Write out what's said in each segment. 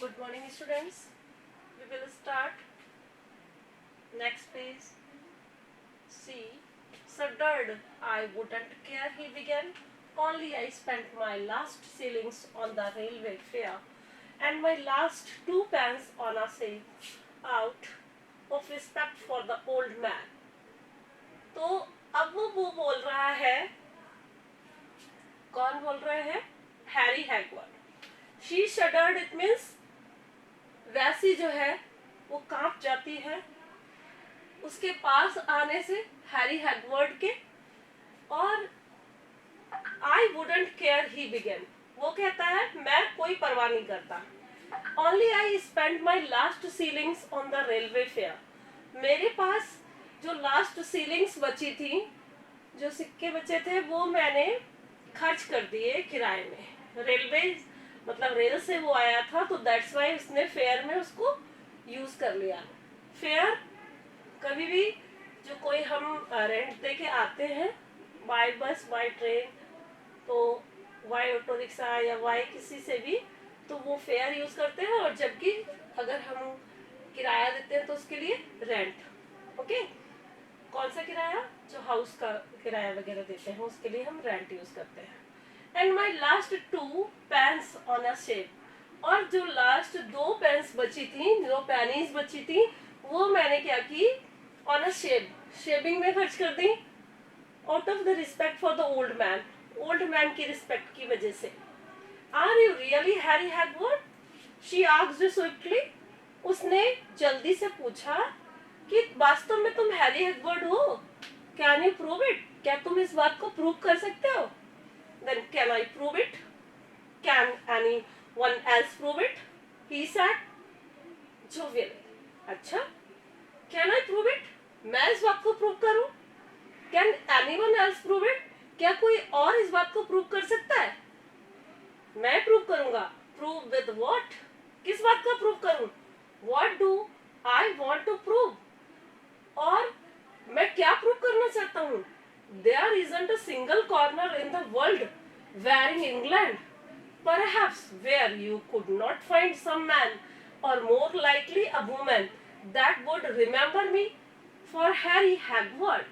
Good morning, students. We will start. Next page. See, shuddered. I wouldn't care, he began. Only I spent my last shillings on the railway fare and my last 2 pence on a sale out of respect for the old man. तो अब वो बोल रहा है, कौन बोल रहे हैं? Harry Hagward. She shuddered, it means वैसी जो है वो कांप जाती है उसके पास आने से, हैरी हैगवर्ड के. और I wouldn't care, he begin. वो कहता है मैं कोई परवाह नहीं करता. Only I spend my last ceilings on the railway fair. मेरे पास जो लास्ट सीलिंग्स बची थी, जो सिक्के बचे थे, वो मैंने खर्च कर दिए किराए में. रेलवे मतलब रेल से वो आया था, तो दैट्स वाई उसने फेयर में उसको यूज कर लिया. फेयर कभी भी जो कोई हम रेंट दे के आते हैं, बाय बस, बाय ट्रेन, तो वाई ऑटो रिक्शा या वाई किसी से भी, तो वो फेयर यूज करते हैं. और जबकि अगर हम किराया देते हैं तो उसके लिए रेंट. ओके, कौन सा किराया? जो हाउस का किराया वगैरह देते हैं उसके लिए हम रेंट यूज करते हैं. And my last 2 pence on a shape. और जो लास्ट 2 पेंस बची थी, 2 पेनीज बची थी, वो मैंने क्या की? ऑन अ शेप, शेविंग में खर्च कर दी. Out of the respect for the old man, old man की रिस्पेक्ट की वजह से. Are you really Harry Hagward? She asked swiftly. उसने जल्दी से पूछा कि वास्तव में तुम हैरी हैगवर्ड हो? Can you prove it? क्या तुम इस बात को प्रूव कर सकते हो? Then can I prove it? Can anyone else prove it? He said jovially. अच्छा, can I prove it? मैं इस बात को प्रूव करूं? Can anyone else prove it? क्या कोई और इस बात को प्रूव कर सकता है? मैं प्रूव करूंगा. Prove with what? किस बात का प्रूव करूं? What do I want to prove? और मैं क्या प्रूव करना चाहता हूं? There isn't a single corner in the world, where in England, perhaps, where you could not find some man, or more likely a woman, that would remember me for Harry Hagward.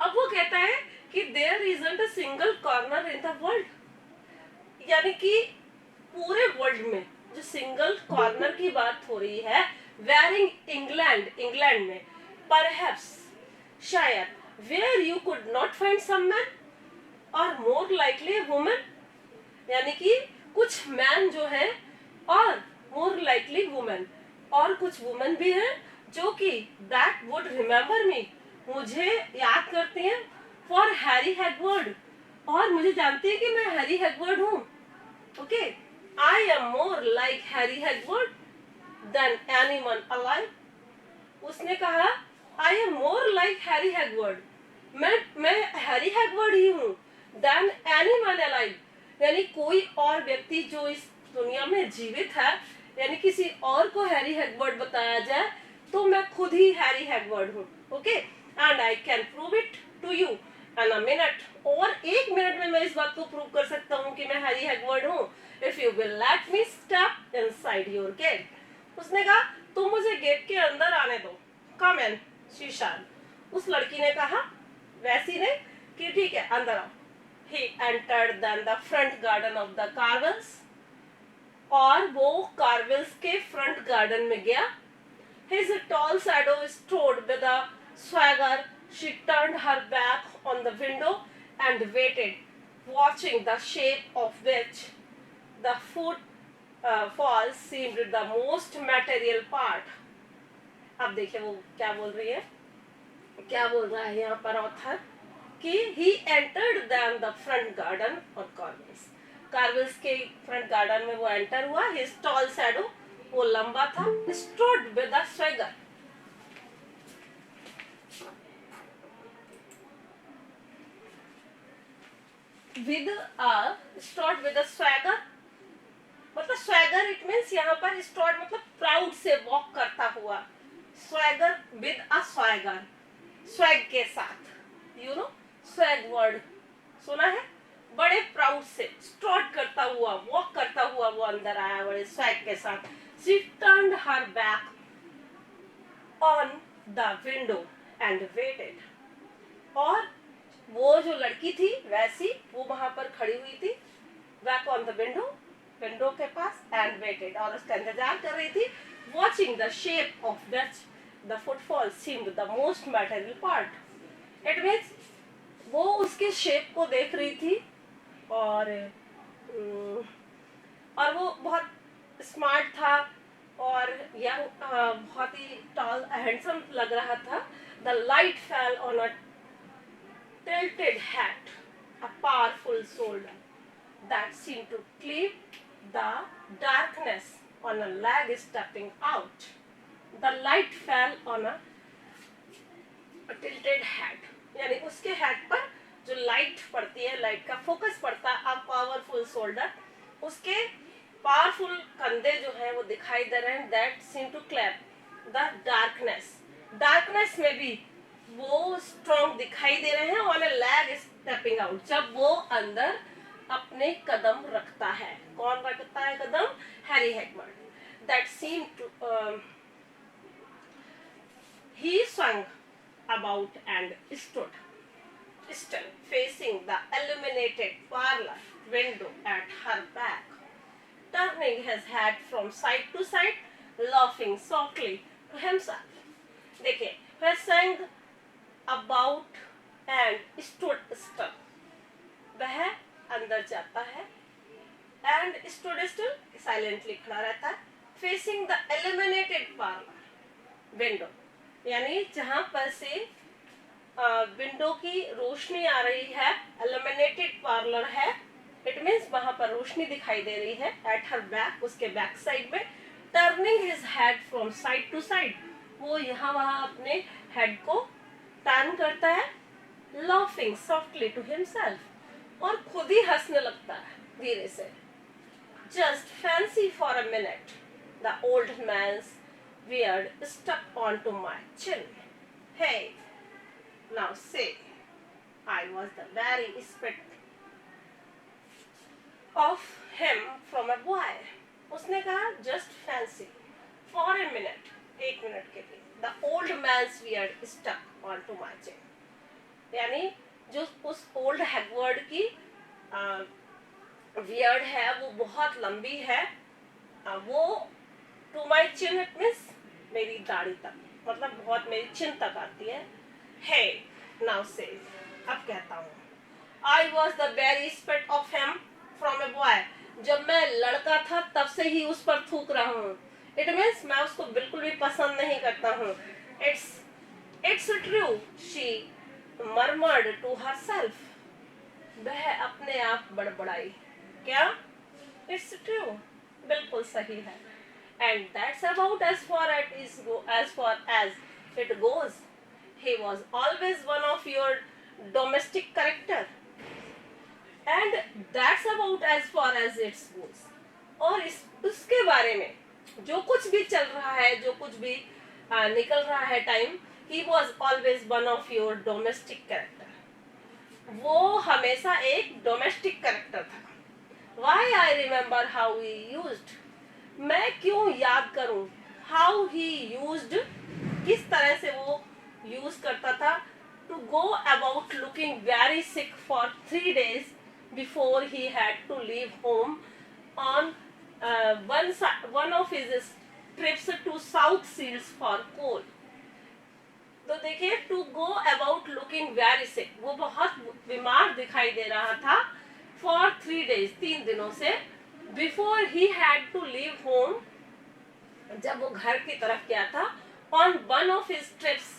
अब वो कहता है कि there isn't a single corner in the world, यानी कि पूरे world में जो सिंगल कॉर्नर की बात हो रही है, where in England, इंग्लैंड में, perhaps, शायद, where you could not find some man or more likely a woman, यानी कि कुछ मैन जो है और more likely woman, और कुछ वुमन भी हैं जो कि that would remember me, मुझे याद करती हैं, for Harry Hagward, और मुझे जानती है कि मैं हैरी हैगवर्ड हूँ. Okay, I am more like Harry Hagward than anyone alive. उसने कहा I am more like Harry Hagward. मैं हैरी हैगवर्ड ही हूँ. Than anyone alive, यानी कोई और व्यक्ति जो इस दुनिया में जीवित है, यानी किसी और को हैरी हैगवर्ड बताया जाए तो मैं खुद ही हैरी हैगवर्ड हूँ. Okay, and I can prove it to you in a minute. और 1 मिनट में मैं इस बात को प्रूव कर सकता हूँ कि मैं हैरी हैगवर्ड हूँ. If you will let me step inside your gate. उसने कहा तुम मुझे गेट के अंदर आने दो. Come in, she said. उस लड़की ने कहा, वैसी ने, कि ठीक है अंदर आओ. He entered then the front garden of the Carvels. और वो कार्वेल्स के फ्रंट गार्डन में गया. His tall shadow stood with a swagger. She turned her back on the window and waited, watching the shape of which the footfalls seemed the most material part. अब देखिए वो क्या बोल रही है, क्या बोल रहा है यहाँ पर ऑथर, कि he entered then the front garden of Carvels. कार्वेल्स के फ्रंट गार्डन में वो एंटर हुआ. His tall shadow, वो लंबा था. Stood with a swagger. Stood with a swagger, मतलब swagger it means यहाँ पर stood मतलब प्राउड से वॉक करता हुआ. Swagger with a swagger, swag के साथ, you know, स्वैग वर्ड सुना है. बड़े प्राउड से स्ट्रॉट करता हुआ, वॉक करता हुआ वो अंदर आया बड़े स्वैग के साथ. She turned her back on the window and waited. और वो जो लड़की थी वैसी वो वहां पर खड़ी हुई थी, बैक ऑन द विंडो के पास, एंड वेटेड, और उसका इंतजार कर रही थी. Watching the shape of Dutch the footfall seemed the most material part. It means वो उसके शेप को देख रही थी, और वो बहुत स्मार्ट था और यंग, बहुत ही टॉल हैंडसम लग रहा था. The light fell on a tilted hat, a powerful shoulder that seemed to cleave the darkness on a leg stepping out. The light fell on a tilted hat. यानी उसके head पर जो light पड़ती है, light का focus पड़ता है, a powerful shoulder, उसके पावरफुल कंधे जो हैं वो दिखाई दे रहे हैं. That seemed to cleave the darkness. Darkness में भी वो स्ट्रॉन्ग दिखाई दे रहे हैं. On a lag stepping out, जब वो अंदर अपने कदम रखता है. कौन रखता है कदम? Harry Hagward. That seem to he swung about and stood still facing the illuminated parlor window at her back, turning his head from side to side, laughing softly to himself. देखिए, he sang about and stood still. वह अंदर जाता है and stood still, silently खड़ा रहता है. facing the illuminated parlor window, यानी जहाँ पर से विंडो की रोशनी आ रही है, illuminated parlor है, इट मीन्स वहां पर रोशनी दिखाई दे रही है. एट हर बैक, उसके बैक साइड में. Turning his head from side to side, वो यहाँ वहां अपने हेड को टर्न करता है. लाफिंग सॉफ्टली टू हिमसेल्फ, और खुद ही हंसने लगता है धीरे से. Just fancy for a minute the old man's beard stuck on to my chin. Hey now say I was the very spit of him from a boy. उसने कहा just fancy for a minute, एक minute के लिए, the old man's beard stuck onto my chin. यानी जो उस old Hagrid की beard है वो बहुत लंबी है, वो to my chin it means मेरी दाढ़ी तक, मतलब बहुत मेरी चिन तक आती है. Hey now say, अब कहता हूँ, I was the very spit of him from a boy. जब मैं लड़का था तब से ही उस पर थूक रहा हूँ. It means मैं उसको बिल्कुल भी पसंद नहीं करता हूँ. It's true, she murmured to herself. वह अपने आप बड़बड़ाई. क्या? It's true, बिल्कुल सही है. And that's about as far as it goes. He was always one of your domestic character. And that's about as far as it goes. और उसके बारे में जो कुछ भी चल रहा है, जो कुछ भी निकल रहा है time, he was always one of your domestic character. वो हमेशा एक डोमेस्टिक कैरेक्टर था. Why I remember how he used, मैं क्यों याद करूं, how he used, किस तरह से वो यूज करता था, to go about looking very sick for 3 days before he had to leave home on one of his trips to South Seals for coal. तो देखिए, to go about looking very sick, वो बहुत बीमार दिखाई दे रहा था. for 3 days, 3 दिनों से. before he had to leave home, जब वो घर की तरफ गया था, on one of his trips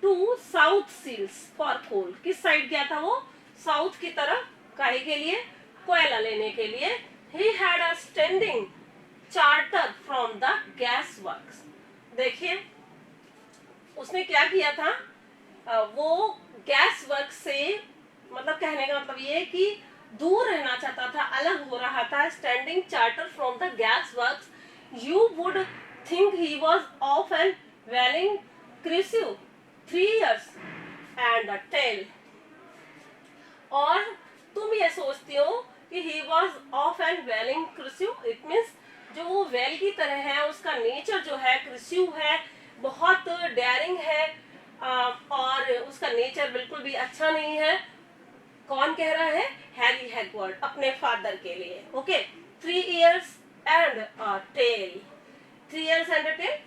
to South Seals for coal. किस साइड गया था वो? साउथ की तरफ. काहे के लिए? कोयला लेने के लिए. He had a standing charter from the gas works. देखिए, उसने क्या किया था, वो गैस वर्क से, मतलब कहने का मतलब ये कि दूर रहना चाहता था, अलग हो रहा था. Standing charter from the gas works. You would think he was off an whaling cruise 3 years and a tail. और तुम ये सोचती हो कि he was off and whaling cruise, it means जो वो वेल की तरह है, उसका नेचर जो है क्रिस्यू है, बहुत डेयरिंग है, और उसका नेचर बिल्कुल भी अच्छा नहीं है। कौन कह रहा है? हैरी हैगवर्ड अपने फादर के लिए। Okay, 3 years and a tail, 3 years and a tail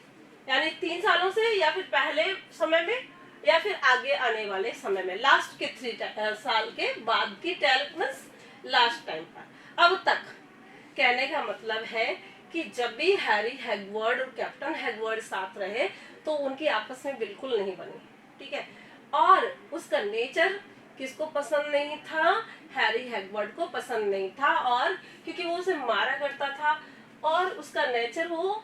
यानी 3 सालों से, या फिर पहले समय में, या फिर आगे आने वाले समय में, लास्ट के 3 साल के बाद की टेल मीन्स लास्ट टाइम पर। अब तक कहने का मतलब है कि जब भी हैरी हैगवर्ड और कैप्टन हैगवर्ड साथ रहे तो उनकी आपस में बिल्कुल नहीं बनी, ठीक है। और उसका नेचर किसको पसंद नहीं था? हैरी हैगवर्ड को पसंद नहीं था, और क्योंकि वो उसे मारा करता था, और उसका नेचर वो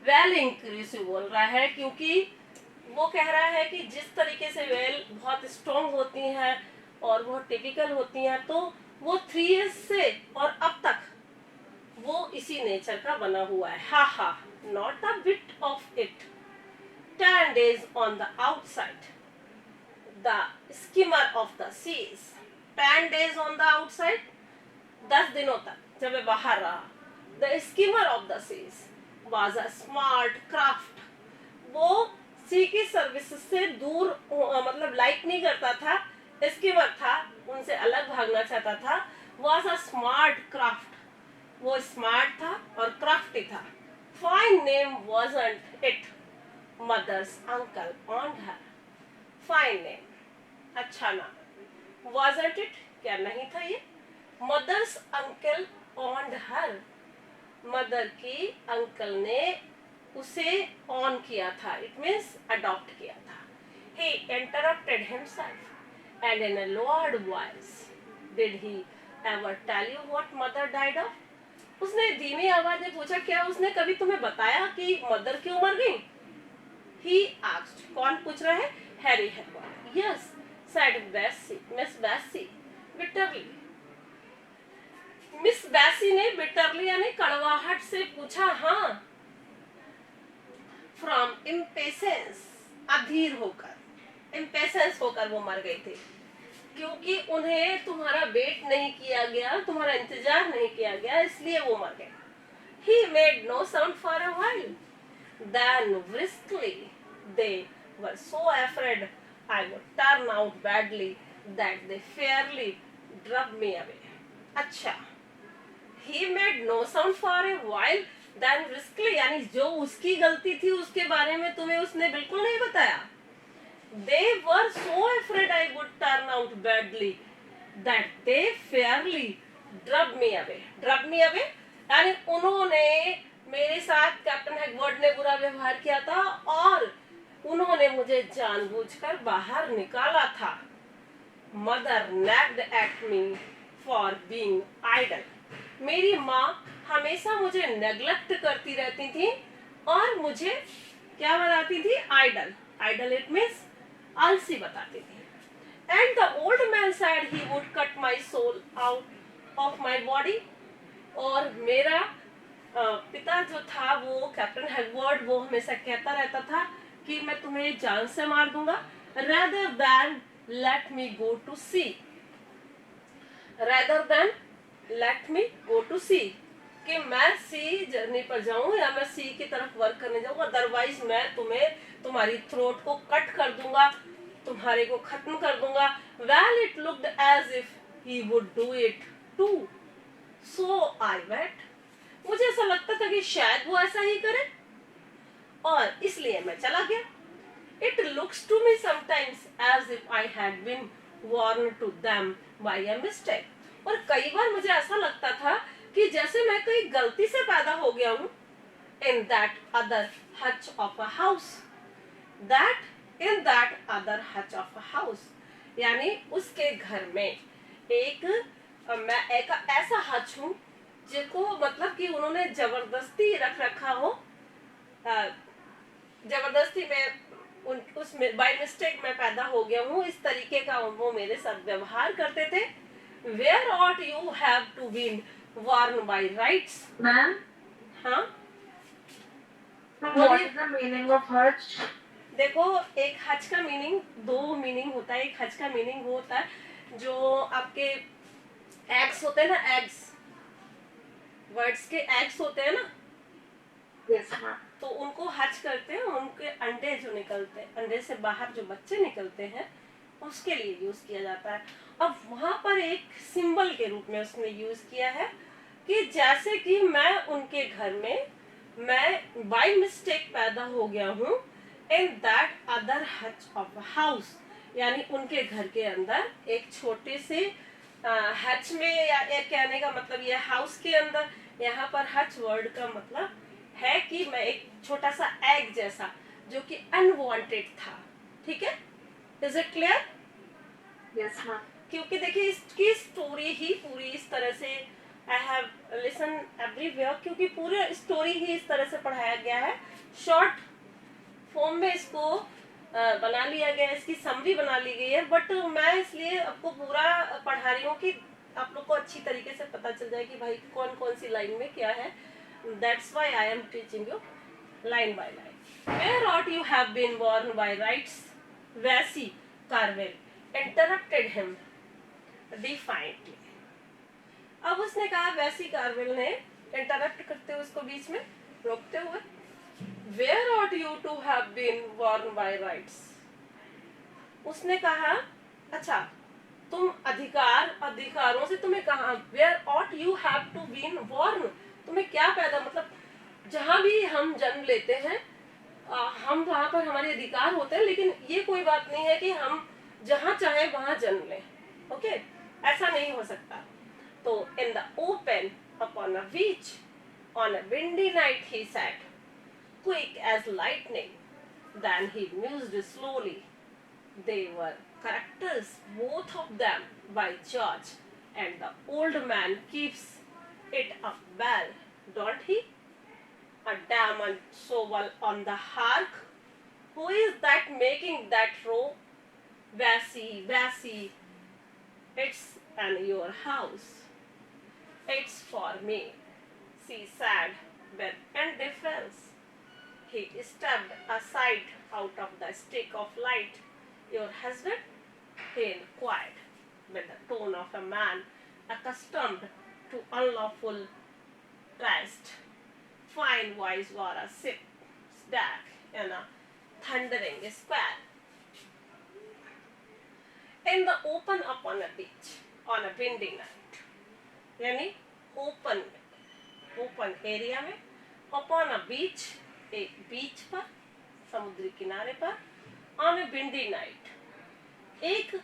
वेल इंक्रीसिव बोल रहा है, क्योंकि वो कह रहा है कि जिस तरीके से वेल बहुत स्ट्रॉन्ग होती हैं और बहुत टिपिकल होती हैं, तो वो 3 years से और अब तक वो इसी नेचर का बना हुआ है। हा हा, not a bit of it, 10 days on the outside, the skimmer of the seas, 10 days on the outside, 10 दिनों तक जब वह बाहर रहा। The skimmer of the seas was a smart craft, वो सी की सर्विस से दूर मतलब लाइक नहीं करता था, स्कीमर था, उनसे अलग भागना चाहता था। was a smart craft, वो स्मार्ट था और क्राफ्टी था। Fine name wasn't it, mother's uncle owned her, fine name, अच्छा नाम। wasn't it, क्या नहीं था ये? mother's uncle owned her, mother की अंकल ने उसे ऑन किया था, इट मीन्स अडॉप्ट किया था। He interrupted himself and in a lowered voice, did he ever tell you what mother died of? उसने धीमी आवाज में पूछा, क्या उसने कभी तुम्हें बताया कि मदर क्यों मर गई? He asked, कौन पूछ रहा है? Harry Hagward. Yes, said Bessie, Miss Bessie, bitterly, Miss Bessie ने बिटरली यानी कड़वाहट से पूछा। हाँ, फ्रॉम इम्पेशेंस, अधीर होकर, इम्पेशेंस होकर वो मर गई थी, क्योंकि उन्हें तुम्हारा वेट नहीं किया गया, तुम्हारा इंतजार नहीं किया गया, इसलिए वो मर गए। He made no sound for a while, then briskly, they were so afraid I would turn out badly that they fairly drove me away. अच्छा, He made no sound for a while, then briskly यानी जो उसकी गलती थी उसके बारे में तुम्हें उसने बिल्कुल नहीं बताया। They were so afraid I would turn out badly that they fairly drove me away. Drove me away यानी उन्होंने मेरे साथ, कैप्टन हैगवर्ड ने बुरा व्यवहार किया था और उन्होंने मुझे जानबूझकर बाहर निकाला था। Mother nagged at me for being idle. मेरी माँ हमेशा मुझे नेग्लेक्ट करती रहती थी और मुझे क्या बताती थी? आइडल। आइडल इट मीन्स आलसी बताती थी। And the old man said he would cut my soul out of my body, और मेरा पिता जो था वो कैप्टन हैगवर्ड, वो हमेशा कहता रहता था कि मैं तुम्हें जान से मार दूंगा। rather than let me go to sea, rather than let me go to sea, कि मैं सी जर्नी पर जाऊं या मैं सी की तरफ वर्क करने जाऊं, अदरवाइज मैं तुम्हें, तुम्हारी थ्रोट को कट कर दूंगा, तुम्हारे को खत्म कर दूंगा। well it looked as if he would do it too, so I went, मुझे ऐसा लगता था कि शायद वो ऐसा ही करे और इसलिए मैं चला गया। It looks to me sometimes as if I had been warned to them by a mistake, और कई बार मुझे ऐसा लगता था कि जैसे मैं कहीं गलती से पैदा हो गया हूँ। In that other hutch of a house, that in that other hutch of a house, यानी उसके घर में मैं एक ऐसा हच हूँ जिसको मतलब कि उन्होंने जबरदस्ती रख रखा हो, जबरदस्ती में उसमें बाय मिस्टेक मैं पैदा हो गया हूँ, इस तरीके का वो मेरे साथ व्यवहार करते थे। Where ought you have to be warned by rights? Ma'am, हाँ, what is the meaning of hutch? देखो, एक हज का मीनिंग, दो मीनिंग होता है। एक हज का मीनिंग वो होता है जो आपके एग्स होते हैं ना, एग्स, वर्ड्स के एग्स होते हैं ना, Yes, ma'am. तो उनको हच करते हैं, उनके अंडे जो निकलते हैं, अंडे से बाहर जो बच्चे निकलते हैं, उसके लिए यूज किया जाता है। अब वहां पर एक सिंबल के रूप में उसने यूज किया है कि जैसे कि मैं उनके घर में, मैं बाय मिस्टेक पैदा हो गया हूँ in that other Hutch of house, यानी उनके घर के अंदर एक छोटे से हच में, या एक कहने का मतलब ये हाउस के अंदर, यहाँ पर हच वर्ड का मतलब है कि मैं एक छोटा सा एग जैसा जो कि अनवांटेड था। ठीक है, is it clear? Yes, ma'am. क्योंकि देखिए इसकी स्टोरी ही पूरी इस तरह से, आई हैव लिसन एवरीवेयर, क्योंकि पूरी स्टोरी ही इस तरह से पढ़ाया गया है, शॉर्ट फॉर्म में इसको बना लिया गया है, इसकी समरी बना ली गई है, बट मैं इसलिए आपको पूरा पढ़ा रही हूँ कि आप लोग को अच्छी तरीके से पता चल जाए कि भाई कौन कौन सी लाइन में क्या है। That's why I am teaching you line by line. Where ought you have been born by rights? Vesey Carvel interrupted him defiantly. अब उसने कहा, वेसी कार्वेल ने इंटरप्ट करते हुए उसको बीच में रोकते हुए, Where ought you to have been born by rights? उसने कहा, अच्छा तुम अधिकारों से तुम्हें कहा, Where ought you have to been born? तुम्हें क्या पैदा, मतलब जहां भी हम जन्म लेते हैं, हम वहां पर हमारे अधिकार होते हैं, लेकिन ये कोई बात नहीं है कि हम जहां चाहे वहां जन्म लें। ओके, ऐसा नहीं हो सकता। तो in the open upon a beach on a windy night he sat quick as lightning then he mused slowly. They were characters, both of them, by George, and the old man keeps it up well, don't he? A diamond shovel on the hark. Who is that making that row? Vassie, it's in your house. It's for me, she said with indifference. He stepped aside out of the stick of light. Your husband? He inquired with the tone of a man accustomed to unlawful rest. Fine voice wore a stack in a thundering square. In the open upon a beach on a windy night. यानी open area में, upon a beach, एक बीच पर, समुद्री किनारे पर, on a windy night, एक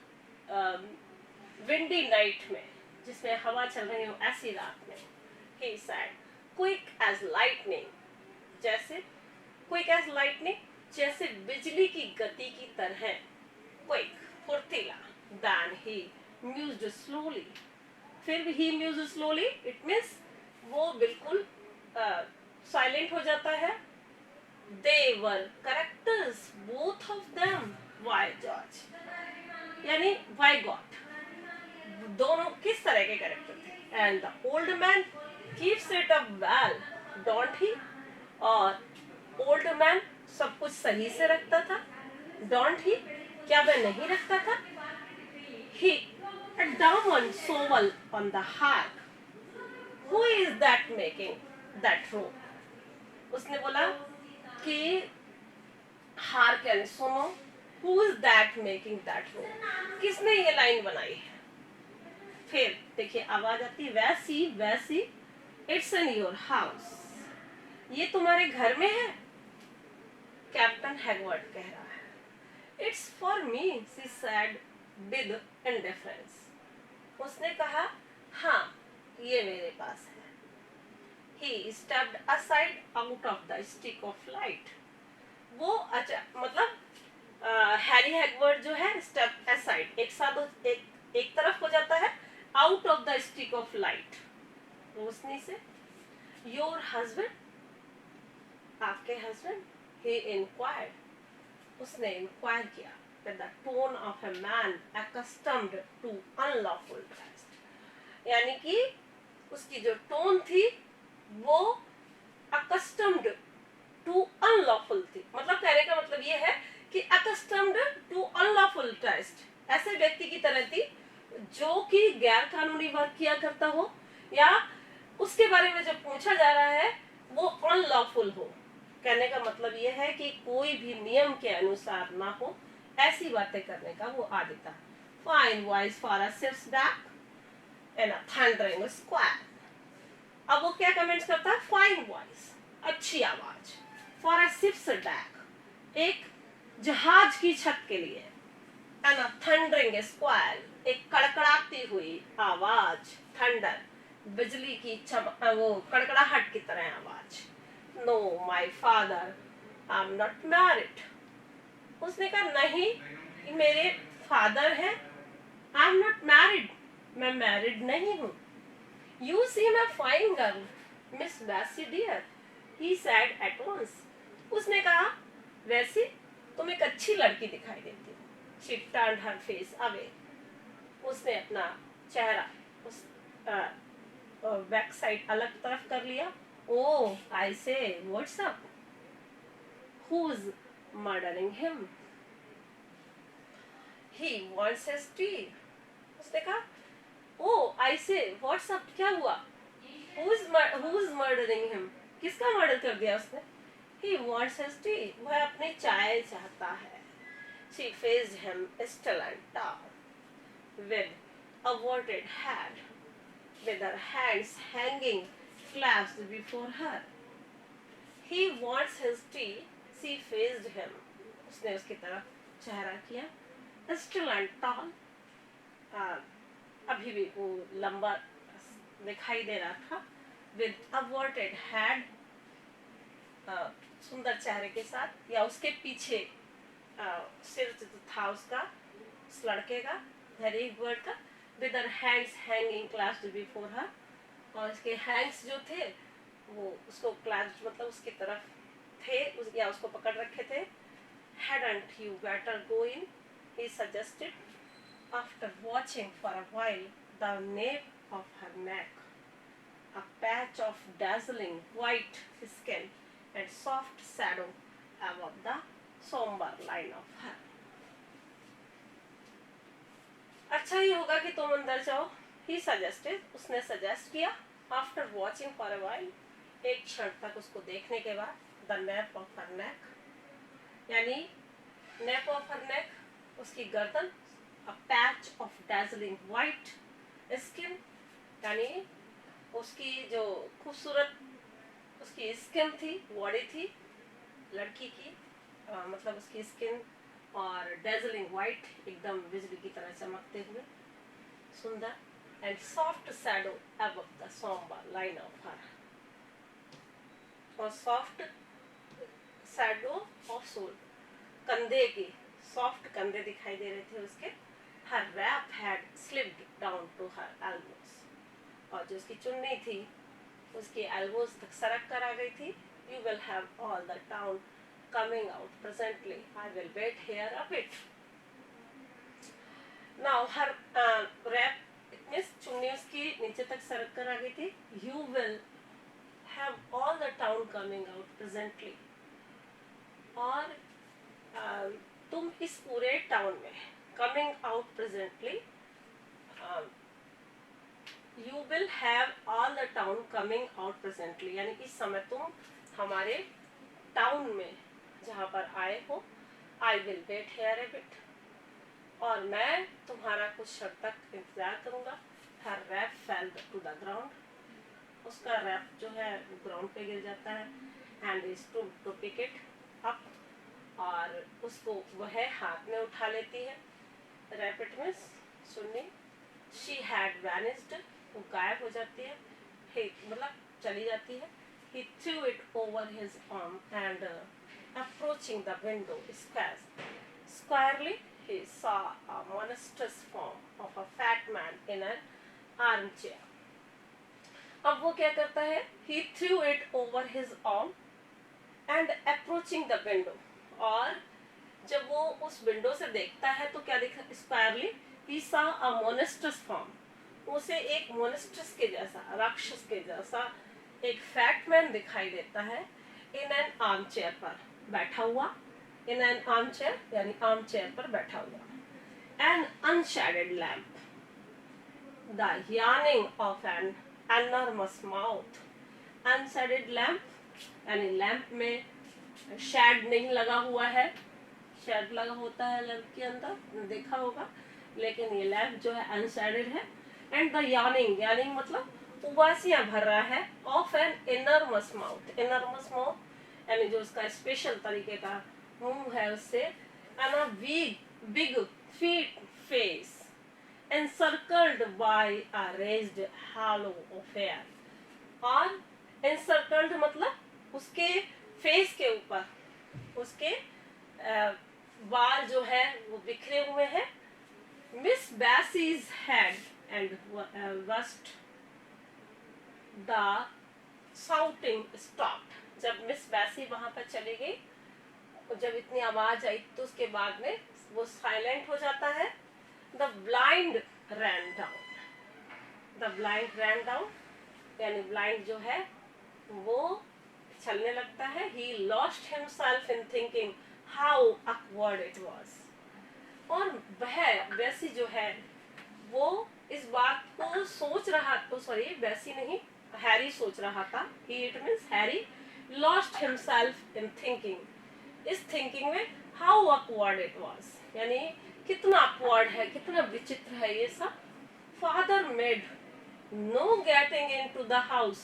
windy night में जिसमें हवा चल रही हो, ऐसी रात में, ही सैड क्विक एज लाइटनिंग, जैसे क्विक एज लाइटनिंग, जैसे बिजली की गति की तरह, क्विक फुर्तीला, देन ही म्यूज्ड स्लोली, फिर ही म्यूज्ड स्लोली, इट मीन्स वो बिल्कुल साइलेंट हो जाता है। They were characters, both of them. Why George? यानी why God? दोनों किस तरह के कैरेक्टर थे? And the old man keeps it up well, don't he? और old man सब कुछ सही से रखता था, don't he? क्या वह नहीं रखता था? He a diamond shovel on the hearth. Who is that making that rope? उसने बोला कि हार कैन सुनो, who is that making that road, किसने ये लाइन बनाई है। फिर देखिए आवाज आती है, वैसी इट्स इन योर हाउस, ये तुम्हारे घर में है। कैप्टन हैगवर्ड कह रहा है, it's for me, she said with indifference, उसने कहा हाँ ये मेरे पास है। He stepped aside out of the stick of light. वो अच्छा मतलब हैरी हैगवर्ड जो है स्टेप असाइड, एक साथ एक तरफ हो जाता है, out of the stick of light, रोशनी से। योर हस्बैंड, आपके हस्बैंड, ही इंक्वायर्ड, उसने इंक्वायर किया with the tone of a man accustomed to unlawful rest, यानी कि उसकी जो टोन थी वो accustomed to unlawful थी, मतलब कहने का मतलब ये है कि accustomed to unlawful rest, ऐसे व्यक्ति की तरह थी जो कि गैर कानूनी वर्क किया करता हो या उसके बारे में जब पूछा जा रहा है वो अनलॉफुल हो। कहने का मतलब ये है कि कोई भी नियम के अनुसार ना हो, ऐसी बातें करने का वो आदत है। Fine voice for a sips back and a thundering square. अब वो क्या कमेंट्स करता है? फाइन वॉइस, अच्छी आवाज, फॉर अ शिप्स डैक, एक जहाज की छत के लिए, एंड अ थंडरिंग स्क्वायर, एक कड़कड़ाती हुई आवाज, थंडर, बिजली की वो कड़कड़ाहट की तरह आवाज। No my father, I am not married. उसने कहा नहीं, ये मेरे फादर हैं, आई एम नॉट मैरिड, मैं मैरिड नहीं हूँ। You seem a fine girl, Miss Bessie dear, he said at once. उसने कहा, वैसे तुम एक अच्छी लड़की दिखाई देती हो। She turned her face away. उसने अपना चेहरा उस बैक साइड अलग तरफ कर लिया। Oh, I say, what's up? Who's murdering him? He wants his tea. उसने कहा, Oh, I say, what's up? क्या हुआ? Who's murdering him? किसका मर्डर कर दिया उसने? He wants his tea. वह अपनी चाय चाहता है। She faced him still and tall, with averted head, with her hands hanging clasped before her. He wants his tea. She faced him. उसने उसकी तरफ चेहरा किया। Still and tall. अभी भी वो लंबा दिखाई दे रहा था। With averted head, सुंदर चेहरे के साथ, या उसके पीछे सिर जो था उसका, उस लड़के का, वेरी वर्ड का, with her hands hanging clasped before her, और इसके हैंड्स जो थे वो उसको clasped मतलब उसकी तरफ थे, या उसको पकड़ रखे थे। Hadn't you better go in? He suggested, after watching for a while the nape of her neck, a patch of dazzling white skin and soft shadow above the somber line of her. अच्छा ही होगा कि तुम अंदर जाओ। He suggested, उसने suggest किया। After watching for a while, एक क्षण तक उसको देखने के बाद, the nape of her neck, यानी nape of her neck, उसकी गर्दन, a patch of dazzling white skin, यानी उसकी जो खूबसूरत उसकी स्किन थी, बॉडी थी लड़की की, मतलब उसकी स्किन, और डेजलिंग वाइट, एकदम बिजली की तरह चमकते हुए सुंदर, and soft shadow above the sombre line of her, और सॉफ्ट शैडो ऑफ सोल, कंधे की सॉफ्ट कंधे दिखाई दे रहे थे उसके। Her wrap had slipped down to her elbows, और जो उसकी चुन्नी थी उसकी एल्बोस तक सरक कर आ गई थी। You will have all the town coming out presently. I will wait here a bit. Now her wrap means चुन्नी उसकी नीचे तक सरक कर आ गई थी। You will have all the town coming out presently. और तुम इस पूरे टाउन में coming out presently, you will have all the town coming out presently, यानी इस समय तुम हमारे टाउन में जहाँ पर आए हो। I will wait here a bit, और मैं तुम्हारा कुछ क्षण तक इंतजार करूँगा। Her wrap fell to the ground, उसका रैप जो है ग्राउंड पे गिर जाता है। And he stooped to pick it up, और उसको वह हाथ में उठा लेती है। रैप इट मीन्स सुननी। She had vanished, वो गायब हो जाती है। He मतलब चली जाती है। He threw it over his arm and approaching the window squarely, he saw a monstrous form of a fat man in an armchair. अब वो क्या करता है? He threw it over his arm and approaching the window, और जब वो उस window से देखता है तो क्या दिखा? Squarely, he saw a monstrous form. उसे एक मोनेस्ट्रस के जैसा, राक्षस के जैसा एक फैट मैन दिखाई देता है। इन एन आर्म चेयर पर बैठा हुआ, इन एन आर्म चेयर यानी आर्म चेयर पर बैठा हुआ। An unshaded lamp, the yawning of an enormous mouth. Unshaded lamp, यानी लैंप में शेड नहीं लगा हुआ है, शेड लगा होता है लैंप के अंदर, देखा होगा, लेकिन ये लैंप जो है अनशेडेड है. एंड द यार्निंग, यार्निंग मतलब उबासियां भर रहा है, ऑफ एन इनरमस माउथ. इनरमस माउथ यानी जो उसका स्पेशल तरीके का मुंह है उससे, and a big feet face encircled by a raised halo of hair. और encircled मतलब उसके फेस के ऊपर उसके बाल जो है वो बिखरे हुए हैं. Miss Bessie's head and worst the shouting stopped. जब मिस बैसी वहां पर चली गई, जब इतनी आवाज आई तो उसके बाद में वो साइलेंट हो जाता है. The blind ran down. The blind ran down, यानी blind जो है वो चलने लगता है. He lost himself in thinking how awkward it was. और वह वैसी जो है वो इस बात को सोच रहा, तो सॉरी वैसी नहीं, हैरी सोच रहा था. He, it means Harry lost himself in thinking. इस थिंकिंग में how awkward it was, यानी कितना अपवर्ड है, कितना विचित्र है ये सब. Father made no getting into the house.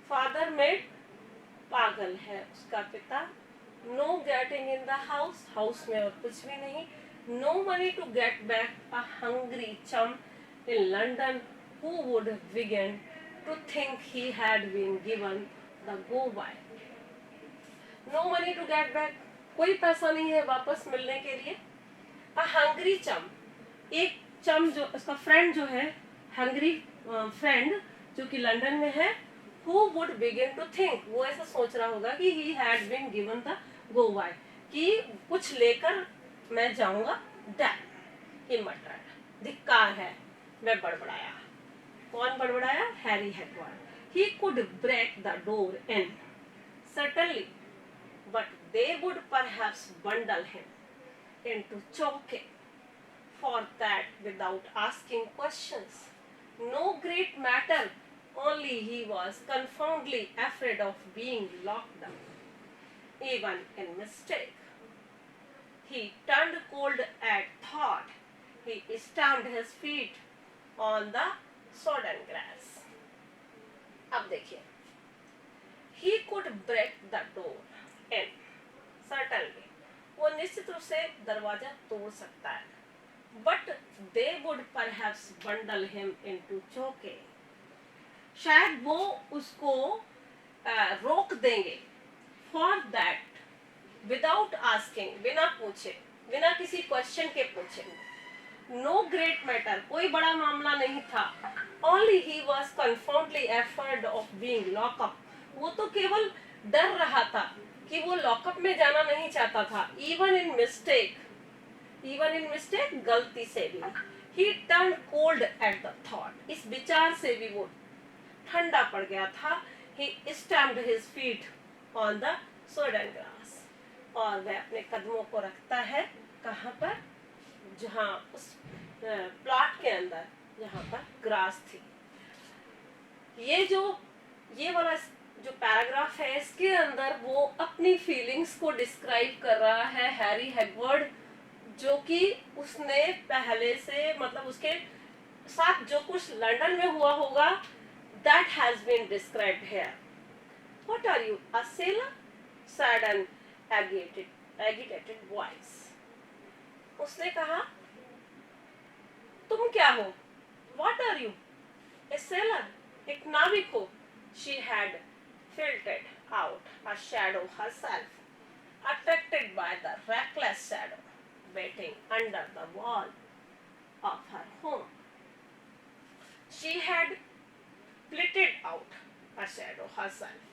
Father made पागल है उसका पिता. No getting in the house, house में और कुछ भी नहीं. No money to get back a hungry chum in London who would begin to think he had been given the go by. No money to get back, कोई पैसा नहीं है वापस मिलने के लिए. A hungry chum, एक चम जो उसका फ्रेंड जो है, हंग्री फ्रेंड जो कि लंदन में है. Who would begin to think, वो ऐसा सोच रहा होगा कि he had been given the go by, कि कुछ लेकर मैं जाऊंगा. Damn, he muttered, धिक्कार है, मैं बड़बड़ाया. कौन बड़बड़ाया? Harry हैगवार्ड. He could break the door in, certainly, but they would perhaps bundle him into choking for that without asking questions. No great matter, only he was confoundedly afraid of being locked up, even in mistake. He turned cold at thought. He stamped his feet on the sodden grass. अब देखिए, he could break the door in, certainly, वो निश्चित रूप से दरवाजा तोड़ सकता है. But they would perhaps bundle him into chokey, शायद वो उसको रोक देंगे. फॉर दैट विदाउट आस्किंग, बिना पूछे, बिना किसी क्वेश्चन के पूछे. नो ग्रेट मैटर, कोई बड़ा मामला नहीं था. Only he was confirmly afraid of being lockup, वो तो केवल डर रहा था कि वो लॉकअप में जाना नहीं चाहता था. इवन इन मिस्टेक, गलती से भी. He turn cold at the thought, इस विचार से भी वो ठंडा पड़ गया था. He stamped his feet on the sodden grass, और वह अपने कदमों को रखता है कहाँ पर? जहाँ उस प्लॉट के अंदर जहाँ पर ग्रास थी. ये वाला जो पैराग्राफ है इसके अंदर वो अपनी फीलिंग्स को डिस्क्राइब कर रहा है हैरी हैगवर्ड, जो कि उसने पहले से, मतलब उसके साथ जो कुछ लंदन में हुआ होगा, that has been described here. What are you? A sailor, said and agitated voice. उसने कहा, तुम क्या हो? What are you? A sailor, एक नाविक हो. She had filtered out a shadow herself, attracted by the reckless shadow waiting under the wall of her home. She had flitted out a shadow herself,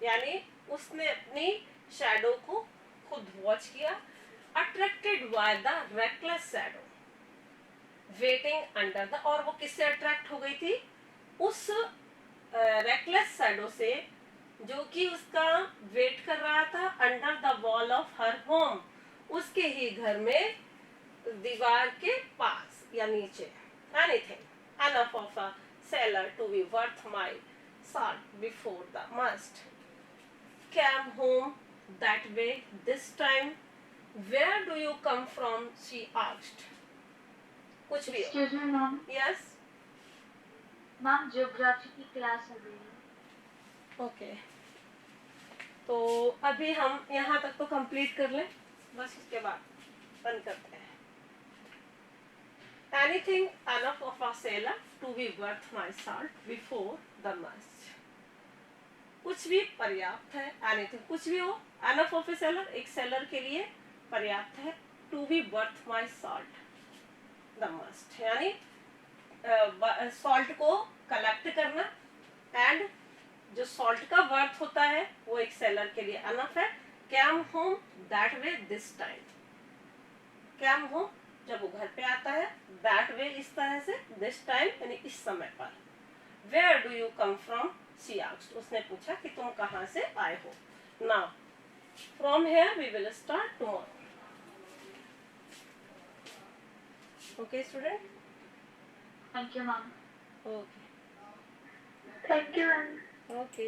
यानी उसने अपनी shadow को खुद watch किया. attracted by the reckless shadow waiting under the, और वो किससे attract हो गई थी? उस रेकलेस शैडो से जो कि उसका वेट कर रहा था under the wall of her home, उसके ही घर में दीवार के पास या नीचे. Anything enough of a sailor to be worth my salt before the mast. Came home that way this time. Where do you come from? She asked. कुछ भी हो. Excuse me, ma'am. Yes. Ma'am, geography की class हो गई है. Okay. तो अभी हम यहाँ तक तो कंप्लीट कर लें, बस उसके बाद बंद करते हैं. Anything enough of a sailor to be worth my salt before the mast. कुछ भी पर्याप्त है. Anything कुछ भी हो. Enough of a sailor एक सेलर के लिए पर्याप्त है. To be worth my salt the mast यानी सॉल्ट को कलेक्ट करना, एंड जो सॉल्ट का वर्थ होता है वो एक सेलर के लिए अनफ है. Came home that way this time. Came home जब वो घर पे आता है, दैट वे इस तरह से, दिस टाइम यानी इस समय पर. Where do you come from? She asked. उसने पूछा कि तुम कहाँ से आए हो. Now from here we will start tomorrow. Okay student. Thank you, ma'am. Okay. Thank you, ma'am. Okay.